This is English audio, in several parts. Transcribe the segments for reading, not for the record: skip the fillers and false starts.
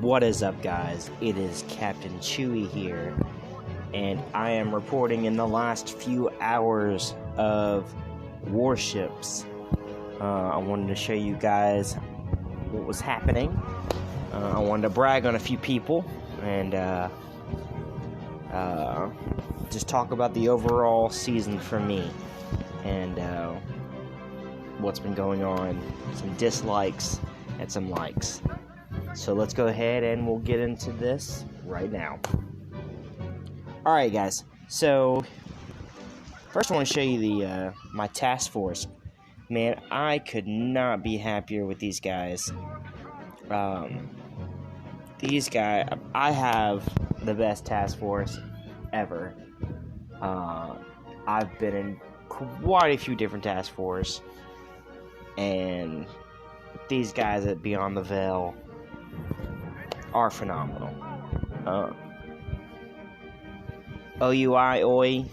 What is up, guys? It is Captain Chewy here, and I am reporting in the last few hours of Warships. I wanted to show you guys what was happening. I wanted to brag on a few people and just talk about the overall season for me and what's been going on, some dislikes and some likes. So let's go ahead and we'll get into this right now. Alright, guys, so first I want to show you the my task force. Man, I could not be happier with these guys. These guys, I have the best task force ever. I've been in quite a few different task force, and these guys at Beyond the Veil are phenomenal. OUI,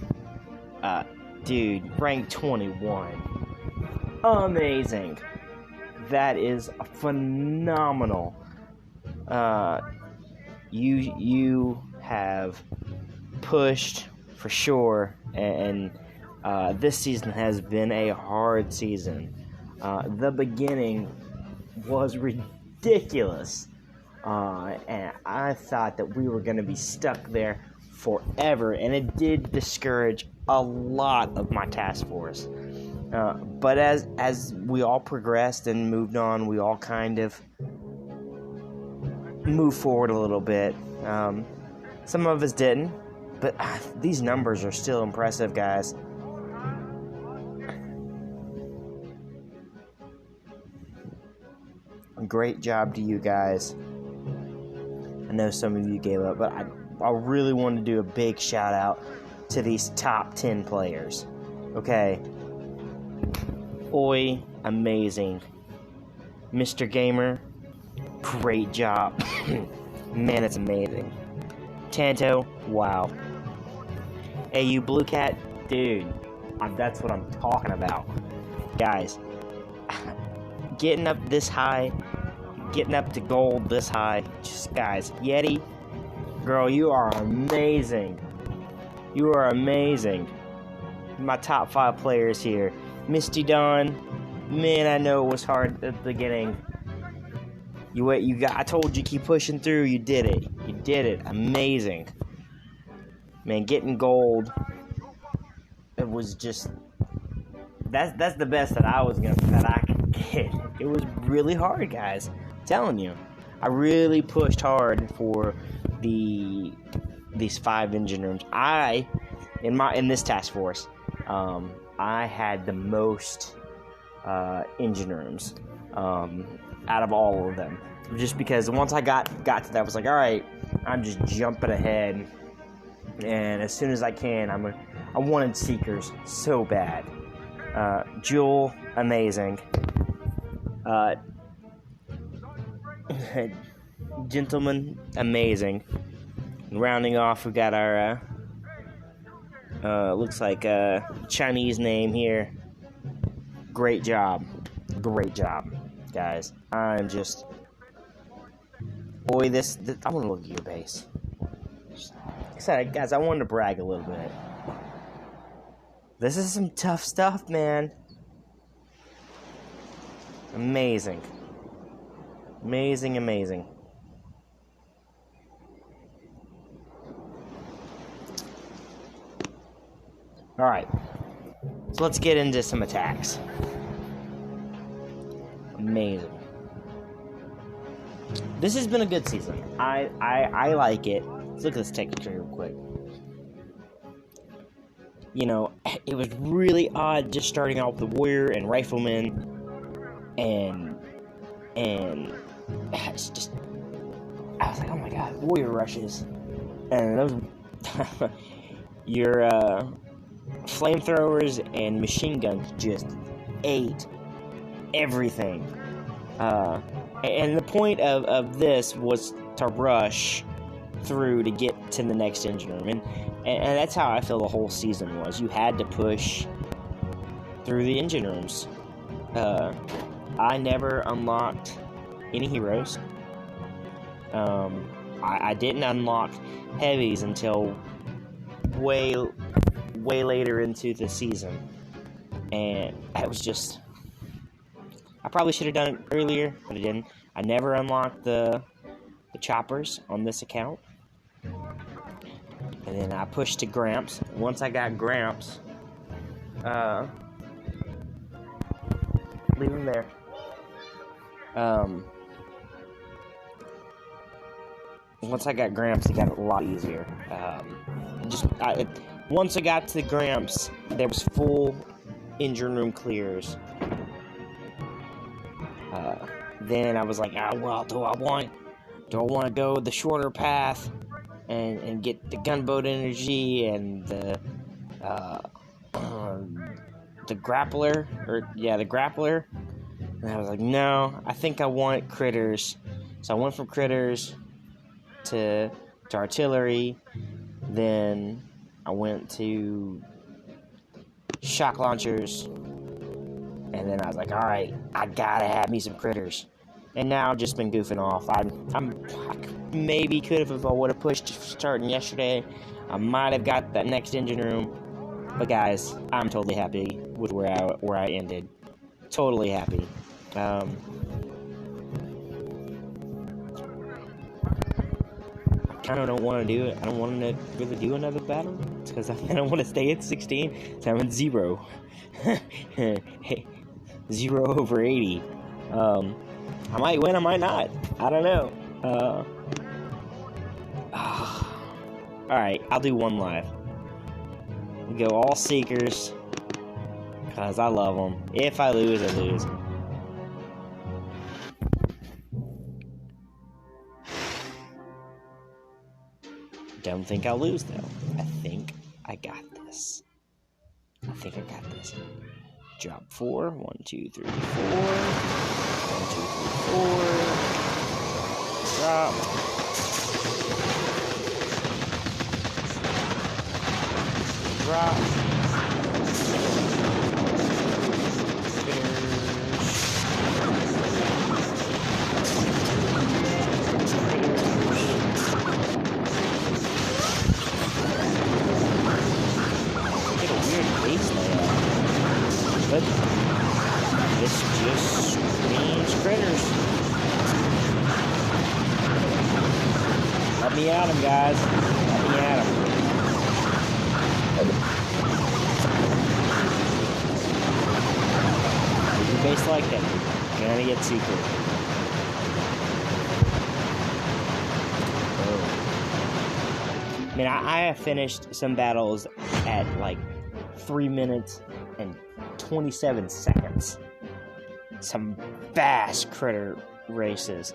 dude, rank 21. Amazing. That is phenomenal. You have pushed for sure, and this season has been a hard season. The beginning was ridiculous. And I thought that we were going to be stuck there forever, and it did discourage a lot of my task force. But as we all progressed and moved on, we all kind of moved forward a little bit. Some of us didn't, but these numbers are still impressive, guys. Great job to you guys. I know some of you gave up, but I really want to do a big shout out to these top 10 players. Okay. Oi, amazing. Mr. Gamer, great job. Man, it's amazing. Tanto, wow. AU Blue Cat, dude, that's what I'm talking about. Guys, getting up this high, getting up to gold this high, just guys, Yeti, girl, you are amazing. You are amazing. My top 5 players here. Misty Dawn, man, I know it was hard at the beginning. I told you, keep pushing through. You did it. You did it. Amazing. Man, getting gold, it was just, that's the best that I could get. It was really hard, guys. I'm telling you, I really pushed hard for these 5 engine rooms. In this task force, I had the most engine rooms out of all of them. Just because once I got to that, I was like, all right, I'm just jumping ahead, and as soon as I can, I wanted Seekers so bad. Jewel, amazing. Gentleman, amazing. And rounding off, we got our looks like a Chinese name here. Great job, guys. I'm just, boy, this I want to look at your base. Like I said, guys, I wanted to brag a little bit. This is some tough stuff, man. Amazing. Amazing. Alright. So let's get into some attacks. Amazing. This has been a good season. I like it. Let's look at this texture real quick. You know, it was really odd just starting out with the warrior and rifleman, and it's just, I was like, oh my god, warrior rushes, and those your flamethrowers and machine guns just ate everything. And the point of this was to rush through to get to the next engine room, and that's how I feel the whole season was. You had to push through the engine rooms. I never unlocked any heroes. I didn't unlock heavies until way later into the season, and it was just, I probably should have done it earlier, but I didn't. I never unlocked the choppers on this account, and then I pushed to Gramps. Once I got Gramps, leave him there. Once I got Gramps, it got a lot easier. Once I got to the Gramps, there was full engine room clears. Then I was like, well, do I want to go the shorter path and get the gunboat energy and the grappler, the grappler? And I was like, no, I think I want critters. So I went from critters to artillery. Then I went to shock launchers. And then I was like, all right, I gotta have me some critters. And now I've just been goofing off. I maybe could have, if I would have pushed starting yesterday. I might have got that next engine room. But guys, I'm totally happy with where I ended. Totally happy. I kind of don't want to do it. I don't want to really do another battle. It's because I don't want to stay at 16. So I'm at 0. 0 over 80. I might win, I might not. I don't know. Alright, I'll do one live. We go all Seekers, because I love them. If I lose, I lose. Don't think I'll lose, though. I think I got this. Drop 4. 1, 2, 3, 4. 1, 2, 3, 4. Drop. Drop. Get a weird base layout. But this just means critters. Let me at them, guys. Let me at them. Leave your base like that. You're gonna get secret. I mean, I have finished some battles at like 3 minutes and 27 seconds. Some fast critter rushes.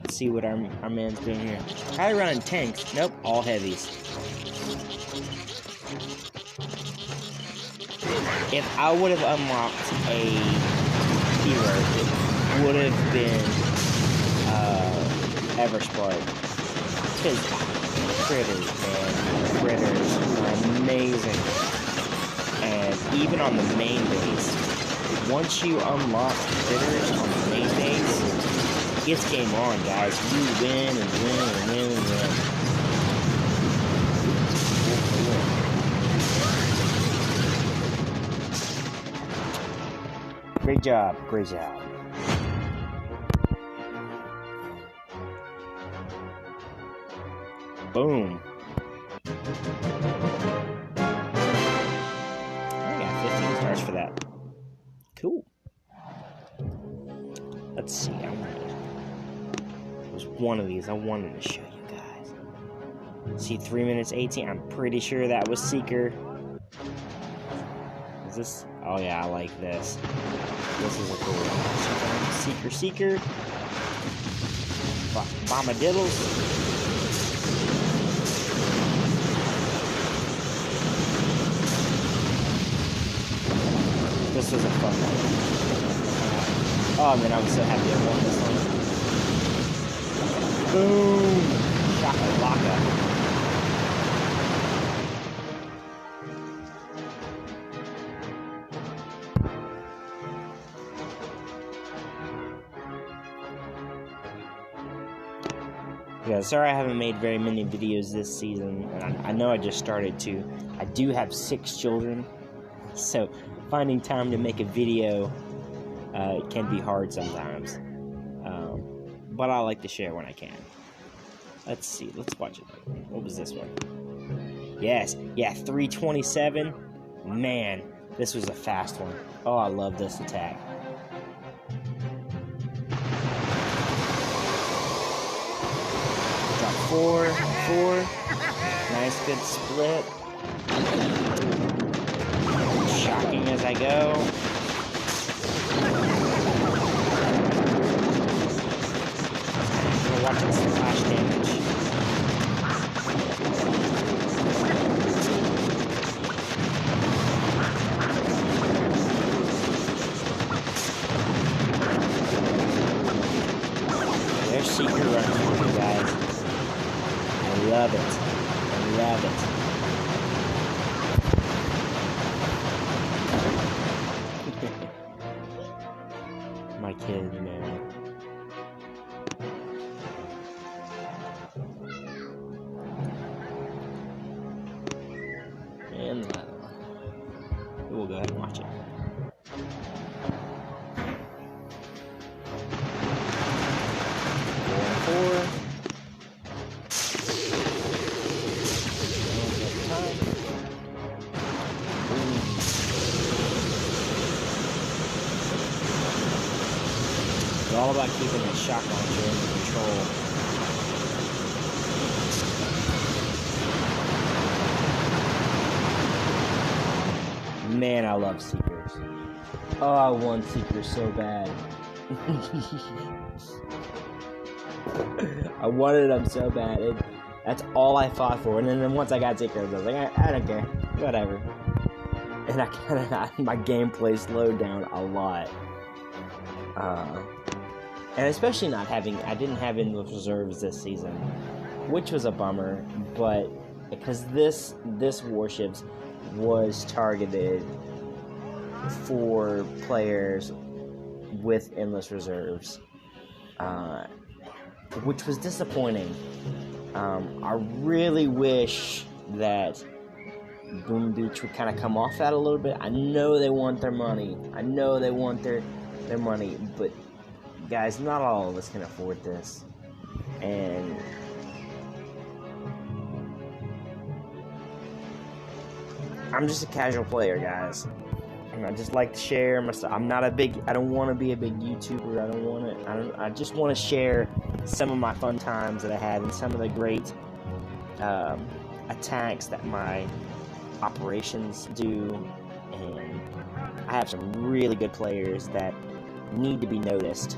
Let's see what our man's doing here. How are they running tanks? Nope, all heavies. If I would have unlocked a hero, it would have been Everspark. Because critters are amazing. And even on the main base, once you unlock critters on the main base, it's game on, guys. You win and win and win and win. Great job, great job. Boom. I got 15 stars for that. Cool. Let's see. There was one of these I wanted to show you guys. See, 3 minutes 18. I'm pretty sure that was Seeker. Is this? Oh yeah, I like this. This is a cool one. Seeker. Bombadiddles. This was a fun one. Oh man, I was so happy I won this one. Boom! Shakalaka. Yeah, sorry I haven't made very many videos this season. I know I just started to. I do have 6 children, so finding time to make a video can be hard sometimes. But I like to share when I can. Let's see. Let's watch it. What was this one? Yes. Yeah, 327. Man, this was a fast one. Oh, I love this attack. Drop 4. Nice, good split. Shocking as I go. Watch it slash damage. There's secret running for you guys. I love it. I love it. My kid, man. And we'll go ahead and watch it. It's all about keeping that shock launcher under control. Man, I love Seekers. Oh, I want Seekers so bad. I wanted them so bad. That's all I fought for. And then once I got Seekers, I was like, I don't care. Whatever. And I kind of got my gameplay slowed down a lot. And especially not having, I didn't have endless reserves this season, which was a bummer, but because this Warships was targeted for players with endless reserves, which was disappointing. I really wish that Boom Beach would kind of come off that a little bit. I know they want their money. I know they want their money, but guys, not all of us can afford this. And I'm just a casual player, guys. And I just like to share my stuff. I don't want to be a big YouTuber. I just want to share some of my fun times that I had and some of the great attacks that my operations do. And I have some really good players that need to be noticed.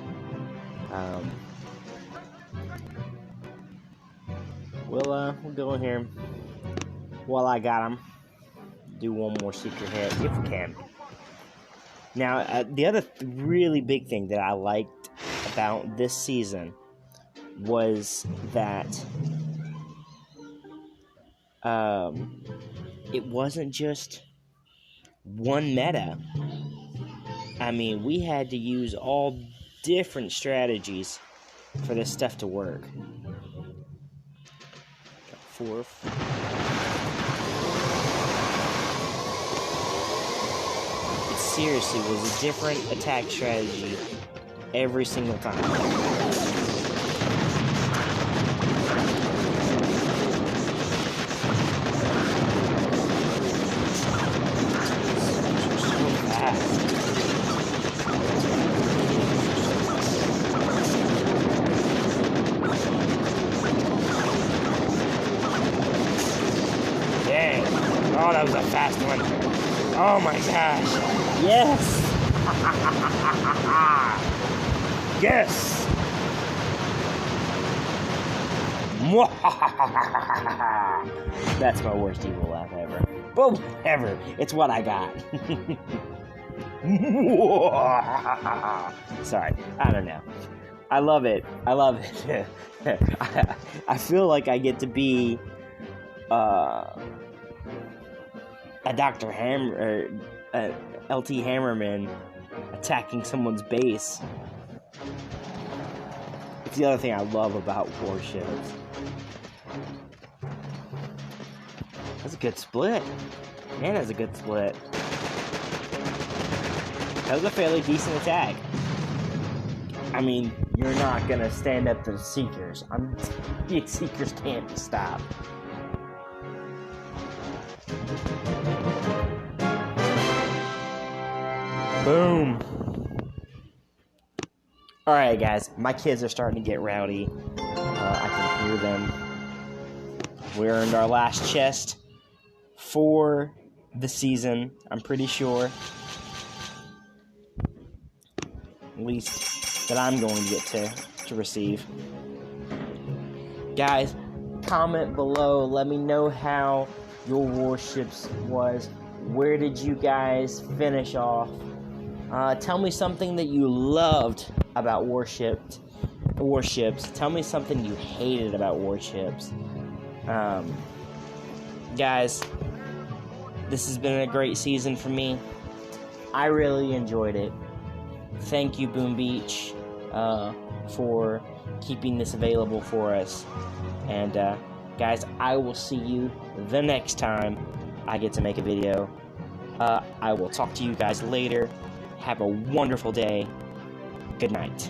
We'll go in here while I got them. Do one more secret hit if we can. Now, the other really big thing that I liked about this season was that it wasn't just one meta. I mean, we had to use all different strategies for this stuff to work. Got 4. It seriously was a different attack strategy every single time. Oh, that was a fast one. Oh my gosh. Yes. Yes. That's my worst evil laugh ever. But whatever. It's what I got. Sorry. I don't know. I love it. I love it. I feel like I get to be a Dr. Hammer, LT Hammerman attacking someone's base. It's the other thing I love about Warships. That's a good split. Man, that's a good split. That was a fairly decent attack. I mean, you're not gonna stand up to the Seekers. The Seekers can't be stopped. Boom. Alright, guys. My kids are starting to get rowdy. I can hear them. We earned our last chest for the season, I'm pretty sure. At least that I'm going to get to receive. Guys, comment below. Let me know how your Warships was. Where did you guys finish off? Tell me something that you loved about Warships. Tell me something you hated about Warships. Guys, this has been a great season for me. I really enjoyed it. Thank you, Boom Beach, for keeping this available for us. And, guys, I will see you the next time I get to make a video. I will talk to you guys later. Have a wonderful day. Good night.